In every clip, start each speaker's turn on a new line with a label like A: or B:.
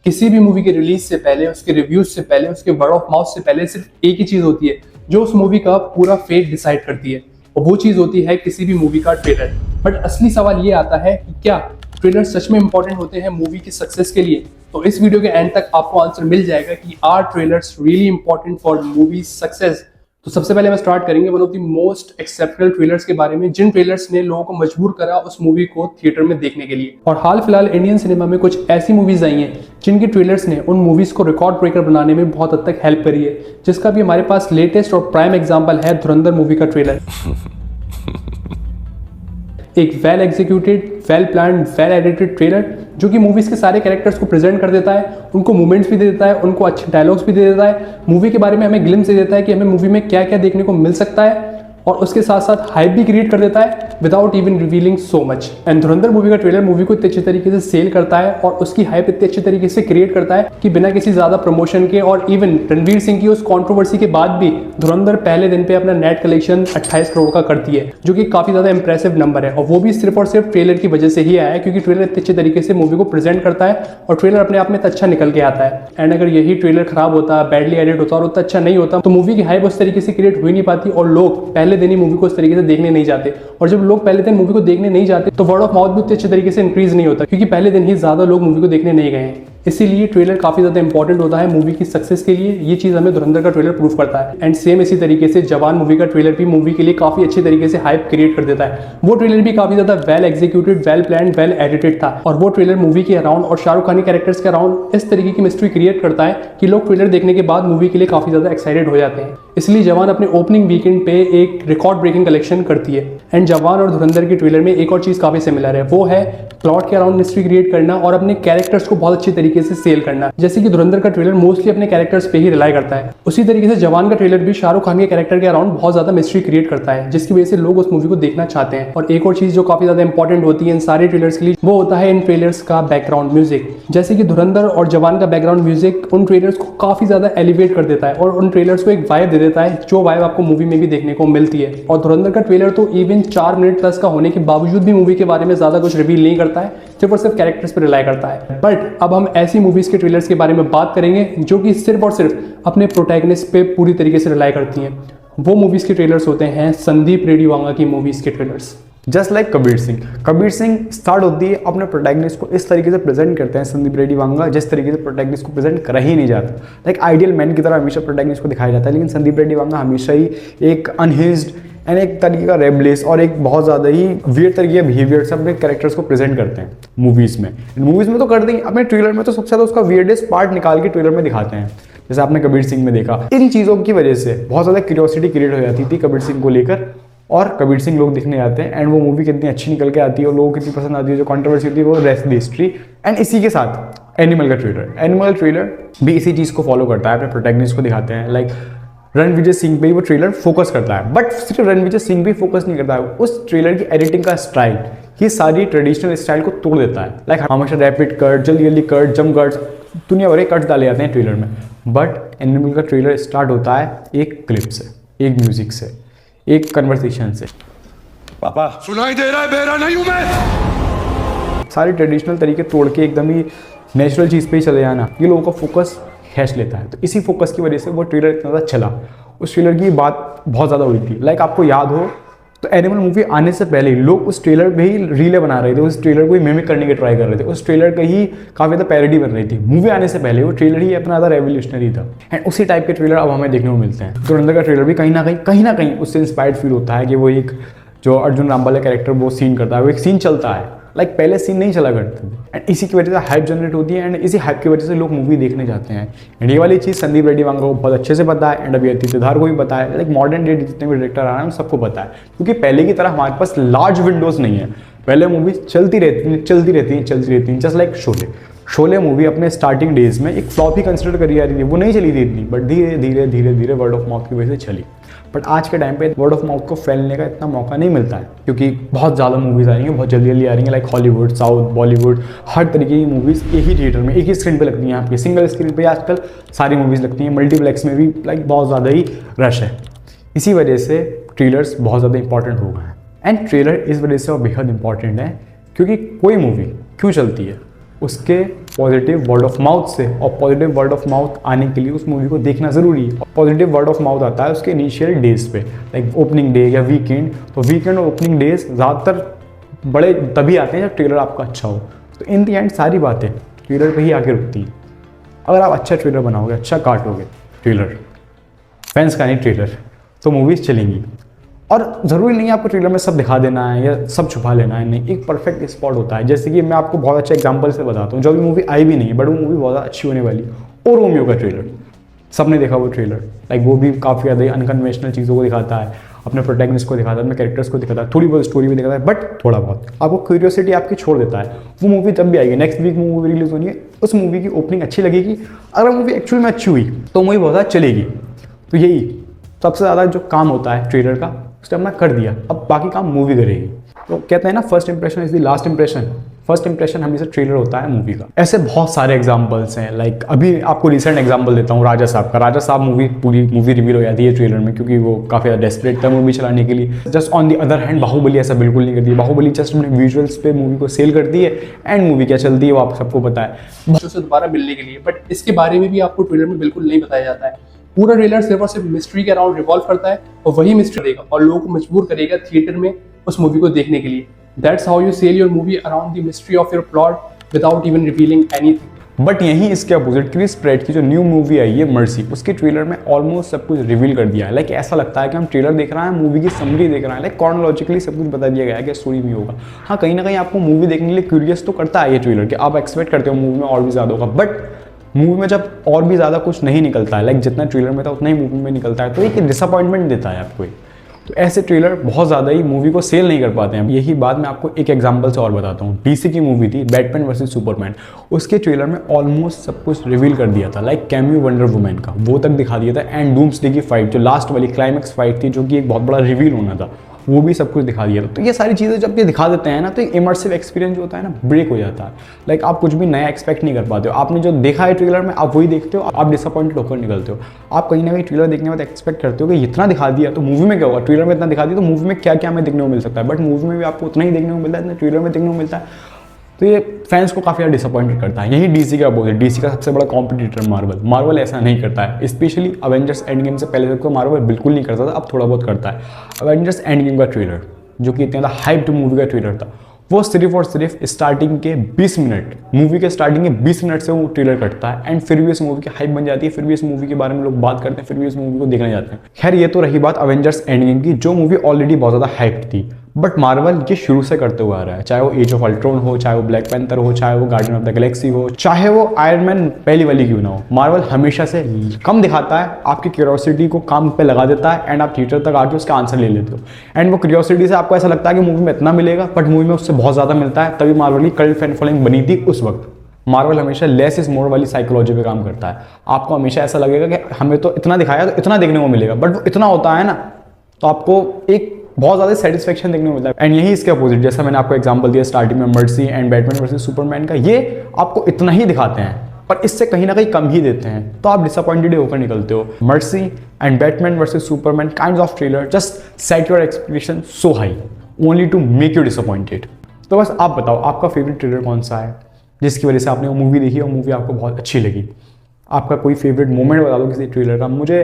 A: किसी भी मूवी के रिलीज से पहले, उसके रिव्यूज से पहले, उसके वर्ड ऑफ माउथ से पहले सिर्फ एक ही चीज होती है जो उस मूवी का पूरा फेट डिसाइड करती है, और वो चीज होती है किसी भी मूवी का ट्रेलर। बट असली सवाल ये आता है कि क्या ट्रेलर सच में इंपॉर्टेंट होते हैं मूवी की सक्सेस के लिए? तो इस वीडियो के एंड तक आपको आंसर मिल जाएगा कि are trailers really important for movie success. तो सबसे पहले हम स्टार्ट करेंगे one of the most exceptional trailers के बारे में, जिन ट्रेलर्स ने लोगों को मजबूर करा उस मूवी को थिएटर में देखने के लिए। और हाल फिलहाल इंडियन सिनेमा में कुछ ऐसी मूवीज आई हैं जिनके ट्रेलर्स ने उन मूवीज को रिकॉर्ड ब्रेकर बनाने में बहुत हद तक हेल्प करी है, जिसका भी हमारे पास लेटेस्ट और प्राइम एग्जाम्पल है धुरंधर मूवी का ट्रेलर। एक well executed, well planned, well edited trailer जो कि मूवीज के सारे कैरेक्टर्स को प्रेजेंट कर देता है, उनको मूवमेंट्स भी दे देता है, उनको अच्छे डायलॉग्स भी दे देता है, मूवी के बारे में हमें ग्लिम्स दे देता है कि हमें मूवी में क्या क्या देखने को मिल सकता है, और उसके साथ साथ हाइप भी क्रिएट कर देता है without even revealing so much. And Dhurandhar movie का ट्रेलर मूवी को इतने अच्छे तरीके से सेल करता है और उसकी हाइप इतने अच्छे तरीके से क्रिएट करता है कि बिना किसी ज्यादा प्रमोशन के, और इवन रणवीर सिंह की उस कंट्रोवर्सी के बाद भी धुरंधर पहले दिन पे अपना नेट कलेक्शन 28 करोड़ का करती है, जो कि काफी ज्यादा इंप्रेसिव नंबर है। और वो भी सिर्फ और सिर्फ ट्रेलर की वजह से ही आया है, क्योंकि ट्रेलर इतने अच्छे तरीके से मूवी को प्रेजेंट करता है और ट्रेलर अपने आप में अच्छा निकल के आता है। एंड अगर यही ट्रेलर खराब होता, बैडली एडिट होता और उतना अच्छा नहीं होता, तो मूवी की हाइप उस तरीके से क्रिएट हो ही नहीं पाती और लोग पहले दिन ही मूवी को उस तरीके से देखने नहीं जाते। और जब लोग पहले दिन मूवी को देखने नहीं जाते तो वर्ड ऑफ माउथ भी उतने अच्छे तरीके से इंक्रीज नहीं होता, क्योंकि पहले दिन ही ज्यादा लोग मूवी को देखने नहीं गए हैं। इसीलिए ट्रेलर काफी ज्यादा इंपॉर्टेंट होता है मूवी की सक्सेस के लिए। ये चीज हमें धुरंधर का ट्रेलर प्रूव करता है। एंड सेम इसी तरीके से जवान मूवी का ट्रेलर भी मूवी के लिए काफी अच्छे तरीके से हाइप क्रिएट कर देता है। वो ट्रेलर भी काफी ज्यादा well executed, well planned, well edited था, और वो ट्रेलर मूवी के अराउंड और शाहरुख खान के कैरेक्टर्स के अराउंड इस तरीके की मिस्ट्री क्रिएट करता है कि लोग ट्रेलर देखने के बाद मूवी के लिए काफी ज्यादा एक्साइटेड हो जाते हैं। इसलिए जवान अपने ओपनिंग वीकेंड पे एक रिकॉर्ड ब्रेकिंग कलेक्शन करती है। एंड जवान और धुरंधर के ट्रेलर में एक और चीज काफी सिमिलर है, वो है प्लॉट के अराउंड मिस्ट्री क्रिएट करना और अपने कैरेक्टर्स को बहुत अच्छी तरीके से सेल करना। जैसे कि धुरंधर का ट्रेलर मोस्टली अपने कैरेक्टर्स पे ही रिलाई करता है, उसी तरीके से जवान का ट्रेलर भी शाहरुख खान के कैरेक्टर के अराउंड बहुत ज्यादा मिस्ट्री क्रिएट करता है, जिसकी वजह से लोग उस मूवी को देखना चाहते हैं। और एक और चीज जो काफी ज्यादा इंपॉर्टेंट होती है इन सारे ट्रेलर्स के लिए, वो होता है इन ट्रेलर्स का बैकग्राउंड म्यूजिक। जैसे कि धुरंधर और जवान का बैकग्राउंड म्यूजिक उन ट्रेलर्स को काफी ज्यादा एलिवेट कर देता है और उन ट्रेलर्स को एक वाइब दे देता है, जो वाइब आपको मूवी में भी देखने को मिलती है। और धुरंधर का ट्रेलर तो इवन 4 मिनट प्लस का होने के बावजूद भी मूवी के बारे में ज्यादा कुछ रिवील नहीं करता है, सिर्फ और सिर्फ कैरेक्टर्स पर रिलाई करता है। बट अब हम ऐसी मूवीज के ट्रेलर्स के बारे में बात करेंगे जो कि सिर्फ और सिर्फ अपने प्रोटैगनिस्ट पे पूरी तरीके से रिलाई करती हैं। वो मूवीज के ट्रेलर्स होते हैं संदीप रेड्डी वांगा की मूवीज के trailers.
B: Just like Kabir Singh start होती है अपने प्रोटैगनिस्ट को इस तरीके से प्रेजेंट करते हैं संदीप रेड्डी वांगा, जिस तरीके से प्रोटैगनिस्ट को प्रेजेंट करा ही नहीं जाता। लाइक आइडियल मैन की तरह हमेशा प्रोटैगनिस्ट को दिखाया जाता है, लेकिन संदीप रेड्डी वांगा हमेशा ही एक अनहिंज्ड एंड एक तरीके का रेबलेस और एक बहुत ज़्यादा ही वियर्ड तरीके का बिहेवियर से अपने कैरेक्टर्स को प्रेजेंट करते हैं मूवीज़ में तो करते हैं, अपने ट्रेलर में तो सबसे ज़्यादा उसका वियर्डेस्ट पार्ट निकाल के ट्रेलर में दिखाते हैं, जैसे आपने कबीर सिंह में देखा। इन चीज़ों की वजह से बहुत ज़्यादा क्यूरियोसिटी क्रिएट हो जाती थी कबीर सिंह को लेकर, और कबीर सिंह लोग देखने जाते हैं एंड वो मूवी कितनी अच्छी निकल के आती है और लोगों को कितनी पसंद आती है, जो कंट्रोवर्सी होती है वो रेस्ट द हिस्ट्री। एंड इसी के साथ एनिमल ट्रेलर भी इसी चीज़ को फॉलो करता है, अपने प्रोटैगनिस्ट को दिखाते हैं। लाइक रणविजय सिंह पे ही वो ट्रेलर फोकस करता है, बट सिर्फ रणविजय सिंह भी फोकस नहीं करता है, उस ट्रेलर की एडिटिंग का स्टाइल ये सारी ट्रेडिशनल स्टाइल को तोड़ देता है। लाइक हमेशा रैपिड कट, जल्दी कट, जंप कट्स, दुनिया भर के कट्स डाले जाते हैं ट्रेलर में। बट एनिमल का ट्रेलर स्टार्ट होता है एक क्लिप से, एक म्यूजिक से, एक कन्वर्सेशन से।
C: पापा सुनाई दे रहा है, बेरा नहीं हूं मैं।
B: सारे ट्रेडिशनल तरीके तोड़ के एकदम ही नेचुरल चीज़ पे ही चले जाना, ये लोगों का फोकस खींच लेता है। तो इसी फोकस की वजह से वो ट्रेलर इतना ज़्यादा चला। उस ट्रेलर की बात बहुत ज़्यादा हुई थी। लाइक आपको याद हो तो एनिमल मूवी आने से पहले लोग उस ट्रेलर पे ही रीलें बना रहे थे, उस ट्रेलर को ही मिमिक करने के ट्राई कर रहे थे, उस ट्रेलर का ही काफ़ी ज़्यादा पैरोडी बन रही थी। मूवी आने से पहले वो ट्रेलर ही अपना ज़्यादा रेवोल्यूशनरी था। एंड उसी टाइप के ट्रेलर अब हमें देखने को मिलते हैं। धुरंधर का ट्रेलर भी कहीं ना कहीं उससे इंस्पायर्ड फील होता है कि वो एक जो अर्जुन रामपाल का कैरेक्टर वो सीन करता है, वो एक सीन चलता है। लाइक पहले सीन नहीं चला करते थे, एंड इसी की वजह से हाइप जनरेट होती है, एंड इसी हाइप की वजह से लोग मूवी देखने जाते हैं। एंड ये वाली चीज़ संदीप रेड्डी वांगा को बहुत अच्छे से पता है, एंड अभी सिद्धार्थ को भी पता है। लाइक मॉडर्न डे जितने भी डायरेक्टर आ रहे हैं उन सबको पता है, क्योंकि पहले की तरह हमारे पास लार्ज विंडोज़ नहीं है। पहले मूवी चलती रहती हैं जस्ट लाइक शोले मूवी अपने स्टार्टिंग डेज में एक फ्लॉप ही कंसिडर करी जा रही थी, वो नहीं चली थी इतनी, बट धीरे धीरे वर्ड ऑफ माउथ की वजह से चली। बट आज के टाइम पे वर्ड ऑफ माउथ को फैलने का इतना मौका नहीं मिलता है, क्योंकि बहुत ज़्यादा मूवीज़ आ रही हैं, बहुत जल्दी आ रही हैं। लाइक हॉलीवुड, साउथ, बॉलीवुड, हर तरीके की मूवीज़ एक ही थिएटर में, एक ही स्क्रीन पे लगती हैं। आपकी सिंगल स्क्रीन पे आजकल सारी मूवीज़ लगती हैं, मल्टीप्लेक्स में भी लाइक बहुत ज़्यादा ही रश है। इसी वजह से ट्रेलर्स बहुत ज़्यादा इंपॉर्टेंट हो गए हैं। एंड ट्रेलर इस वजह से और बेहद इंपॉर्टेंट है, क्योंकि कोई मूवी क्यों चलती है, उसके पॉजिटिव वर्ड ऑफ माउथ से, और पॉजिटिव वर्ड ऑफ माउथ आने के लिए उस मूवी को देखना ज़रूरी है। पॉजिटिव वर्ड ऑफ माउथ आता है उसके इनिशियल डेज पे, लाइक ओपनिंग डे या वीकेंड। तो वीकेंड और ओपनिंग डेज ज़्यादातर बड़े तभी आते हैं जब ट्रेलर आपका अच्छा हो। तो इन दी एंड सारी बातें ट्रेलर पे ही आके रुकती हैं। अगर आप अच्छा ट्रेलर बनाओगे, अच्छा काटोगे ट्रेलर, फैंस का नहीं ट्रेलर, तो मूवीज़ चलेंगी। और ज़रूरी नहीं है आपको ट्रेलर में सब दिखा देना है या सब छुपा लेना है, नहीं, एक परफेक्ट स्पॉट होता है। जैसे कि मैं आपको बहुत अच्छा एग्जांपल से बताता हूँ, जो अभी मूवी आई भी नहीं है बट वो मूवी बहुत अच्छी होने वाली है। और रोमियो का ट्रेलर सबने देखा वो ट्रेलर, लाइक वो भी काफ़ी ज़्यादा अनकन्वेंशनल चीज़ों को दिखाता है, अपने प्रोटैगनिस्ट को दिखाता है, अपने कैरेक्टर्स को दिखाता है, थोड़ी बहुत स्टोरी भी दिखाता है, बट थोड़ा बहुत आपको क्यूरियोसिटी आपकी छोड़ देता है। वो मूवी तब भी आएगी, नेक्स्ट वीक मूवी रिलीज होनी है, उस मूवी की ओपनिंग अच्छी लगेगी। अगर मूवी एक्चुअल में अच्छी हुई तो मूवी बहुत ज़्यादा चलेगी। तो यही सबसे ज़्यादा जो काम होता है ट्रेलर का, उसने अपना कर दिया, अब बाकी काम मूवी करेगी। तो कहते हैं ना, first impression is the last impression. First impression हमेशा ट्रेलर होता है मूवी का। ऐसे बहुत सारे एग्जांपल्स हैं, लाइक अभी आपको रिसेंट एग्जांपल देता हूँ राजा साहब का। राजा साहब मूवी, पूरी मूवी रिवील हो जाती है ट्रेलर में, क्योंकि वो काफ़ी ज़्यादा डेस्परेट था मूवी चलाने के लिए। Just on the other hand Baahubali ऐसा बिल्कुल नहीं करती है। बाहुबली जस्ट अपने विजुअल्स पे मूवी को सेल करती है, एंड मूवी क्या चलती है वो आप सबको पता है,
A: बच्चों से दोबारा मिलने के लिए। बट इसके बारे में भी आपको ट्रेलर में बिल्कुल नहीं बताया जाता है। पूरा ट्रेलर सिर्फ और सिर्फ मिस्ट्री के अराउंड रिवॉल्व करता है, और वही मिस्ट्री देगा और लोगों को मजबूर करेगा थिएटर में उस मूवी को देखने के लिए। That's how you sell your movie around the mystery of your plot without even revealing anything.
B: But यहीं इसके अपोजिट क्रिस प्रेट की जो न्यू मूवी आई है मर्सी, उसके ट्रेलर में ऑलमोस्ट सब कुछ रिवील कर दिया है। लाइक ऐसा लगता है कि हम ट्रेलर देख रहे हैं, मूवी की समरी देख रहे हैं, लाइक कॉर्नोलॉजिकली सब कुछ बता दिया गया है कि स्टोरी में होगा। हाँ, कहीं ना कहीं आपको मूवी देखने के लिए क्यूरियस तो करता है ये ट्रेलर, कि आप एक्सपेक्ट करते हो मूवी में और भी ज़्यादा होगा। बट मूवी में जब और भी ज़्यादा कुछ नहीं निकलता है, लाइक जितना ट्रेलर में था उतना ही मूवी में निकलता है, तो एक डिसअपॉइंटमेंट देता है आपको। तो ऐसे ट्रेलर बहुत ज़्यादा ही मूवी को सेल नहीं कर पाते हैं। यही बात मैं आपको एक एग्जांपल से और बताता हूँ। डीसी की मूवी थी बैटमैन वर्सेस सुपरमैन, उसके ट्रेलर में ऑलमोस्ट सब कुछ रिवील कर दिया था, लाइक कैमियो वंडर वुमैन का वो तक दिखा दिया था, एंड डूम्सडे की फाइट जो लास्ट वाली क्लाइमैक्स फाइट थी, जो कि एक बहुत बड़ा रिवील होना था, वो भी सब कुछ दिखा दिया था। तो ये सारी चीज़ें जब ये दिखा देते हैं ना, तो एक इमर्सिव एक्सपीरियंस जो होता है ना, ब्रेक हो जाता है। लाइक आप कुछ भी नया एक्सपेक्ट नहीं कर पाते हो। आपने जो देखा है ट्रेलर में आप वही देखते हो, आप डिसअपॉइंटेड होकर निकलते हो। आप कहीं ना कहीं ट्रेलर देखने के बाद एक्सपेक्ट करते हो कि इतना दिखा दिया तो मूवी में क्या होगा, ट्रेलर में इतना दिखा दिया तो मूवी में क्या क्या हमें देखने को मिल सकता है। बट मूवी में भी आपको उतना ही देखने को मिलता है जितना ट्रेलर में देखने को मिलता है। तो ये फैंस को काफ़ी ज़्यादा डिसअपॉइंटेड करता है। यही डीसी का अपोजिट, डीसी का सबसे बड़ा कॉम्पिटिटर मार्वल ऐसा नहीं करता है। स्पेशली अवेंजर्स एंड गेम से पहले तक तो मार्वल बिल्कुल नहीं करता था, अब थोड़ा बहुत करता है। अवेंजर्स एंड गेम का ट्रेलर, जो कि इतना हाइप्ड मूवी का ट्रेलर था, वो सिर्फ और सिर्फ स्टार्टिंग के 20 मिनट, मूवी के स्टार्टिंग के 20 मिनट से वो ट्रेलर कटता है, एंड फिर भी इस मूवी की हाइप बन जाती है, फिर भी इस मूवी के बारे में लोग बात करते हैं, फिर भी इस मूवी को देखने जाते हैं। खैर, ये तो रही बात अवेंजर्स एंड गेम की, जो मूवी ऑलरेडी बहुत ज़्यादा हाइप्ड थी। बट मार्वल ये शुरू से करते हुए आ रहा है, चाहे वो एज ऑफ अल्ट्रॉन हो, चाहे वो ब्लैक पैंथर हो, चाहे वो गार्डियन ऑफ द गैलेक्सी हो, चाहे वो आयरन मैन पहली वाली क्यों ना हो, मार्वल हमेशा से कम दिखाता है, आपकी क्यूरियोसिटी को काम पे लगा देता है, एंड आप थिएटर तक आके उसका आंसर ले लेते हो। एंड वो क्यूरियोसिटी से आपको ऐसा लगता है कि मूवी में इतना मिलेगा, बट मूवी में उससे बहुत ज़्यादा मिलता है। तभी मार्वल की कल्ट फैन फॉलोइंग बनी थी उस वक्त। मार्वल हमेशा लेस इज मोर वाली साइकोलॉजी पे काम करता है। आपको हमेशा ऐसा लगेगा कि हमें तो इतना दिखाया तो इतना देखने को मिलेगा, बट वो इतना होता है ना, तो आपको एक बहुत ज़्यादा सेटिस्फेक्शन देखने को मिलता है। एंड यही इसके अपोजिट, जैसा मैंने आपको एग्जांपल दिया स्टार्टिंग में mercy and Batman versus Superman का, ये आपको इतना ही दिखाते हैं पर इससे कहीं ना कहीं कम ही देते हैं, तो आप डिसअपॉइंटेड होकर निकलते हो। Mercy and Batman versus Superman kinds of trailer just set your expectation so high only to make you disappointed. तो बस आप बताओ आपका फेवरेट ट्रेलर कौन सा है, जिसकी वजह से आपने वो मूवी देखी और मूवी आपको बहुत अच्छी लगी। आपका कोई फेवरेट मोमेंट बता दो किसी ट्रेलर का। मुझे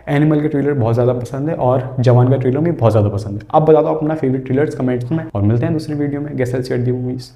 B: एनिमल के ट्रेलर बहुत ज़्यादा पसंद है और जवान का ट्रेलर भी बहुत ज़्यादा पसंद है। आप बता दो अपना फेवरेट ट्रेलर्स कमेंट्स में, और मिलते हैं दूसरी वीडियो में। Guess else at the movies.